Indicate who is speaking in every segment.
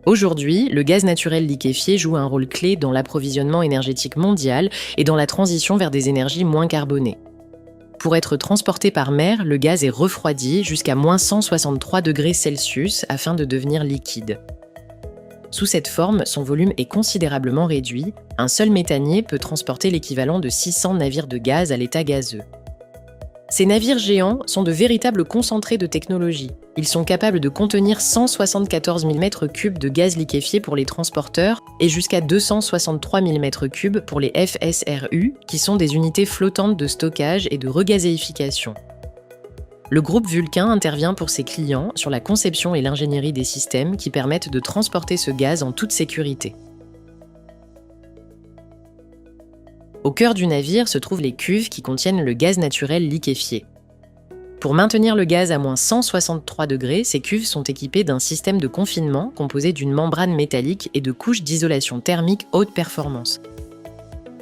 Speaker 1: Aujourd'hui, le gaz naturel liquéfié joue un rôle clé dans l'approvisionnement énergétique mondial et dans la transition vers des énergies moins carbonées. Pour être transporté par mer, le gaz est refroidi jusqu'à -163 degrés Celsius afin de devenir liquide. Sous cette forme, son volume est considérablement réduit. Un seul méthanier peut transporter l'équivalent de 600 navires de gaz à l'état gazeux. Ces navires géants sont de véritables concentrés de technologie. Ils sont capables de contenir 174 000 m3 de gaz liquéfié pour les transporteurs et jusqu'à 263 000 m3 pour les FSRU, qui sont des unités flottantes de stockage et de regazéification. Le groupe Vulcain intervient pour ses clients sur la conception et l'ingénierie des systèmes qui permettent de transporter ce gaz en toute sécurité. Au cœur du navire se trouvent les cuves qui contiennent le gaz naturel liquéfié. Pour maintenir le gaz à -163 degrés, ces cuves sont équipées d'un système de confinement composé d'une membrane métallique et de couches d'isolation thermique haute performance.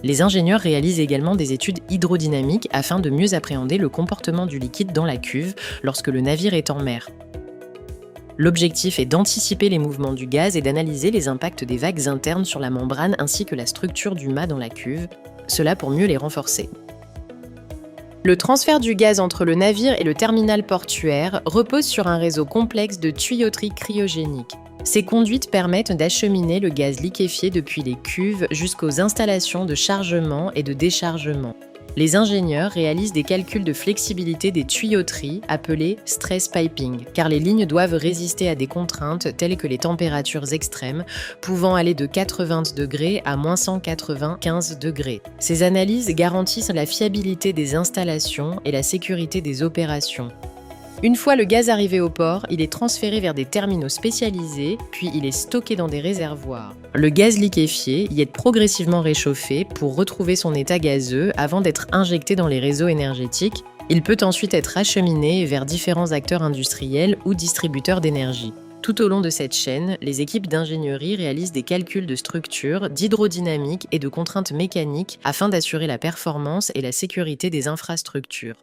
Speaker 1: Les ingénieurs réalisent également des études hydrodynamiques afin de mieux appréhender le comportement du liquide dans la cuve lorsque le navire est en mer. L'objectif est d'anticiper les mouvements du gaz et d'analyser les impacts des vagues internes sur la membrane ainsi que la structure du mât dans la cuve, cela pour mieux les renforcer. Le transfert du gaz entre le navire et le terminal portuaire repose sur un réseau complexe de tuyauterie cryogénique. Ces conduites permettent d'acheminer le gaz liquéfié depuis les cuves jusqu'aux installations de chargement et de déchargement. Les ingénieurs réalisent des calculs de flexibilité des tuyauteries appelés stress piping, car les lignes doivent résister à des contraintes telles que les températures extrêmes, pouvant aller de 80 degrés à -195 degrés. Ces analyses garantissent la fiabilité des installations et la sécurité des opérations. Une fois le gaz arrivé au port, il est transféré vers des terminaux spécialisés, puis il est stocké dans des réservoirs. Le gaz liquéfié y est progressivement réchauffé pour retrouver son état gazeux avant d'être injecté dans les réseaux énergétiques. Il peut ensuite être acheminé vers différents acteurs industriels ou distributeurs d'énergie. Tout au long de cette chaîne, les équipes d'ingénierie réalisent des calculs de structure, d'hydrodynamique et de contraintes mécaniques afin d'assurer la performance et la sécurité des infrastructures.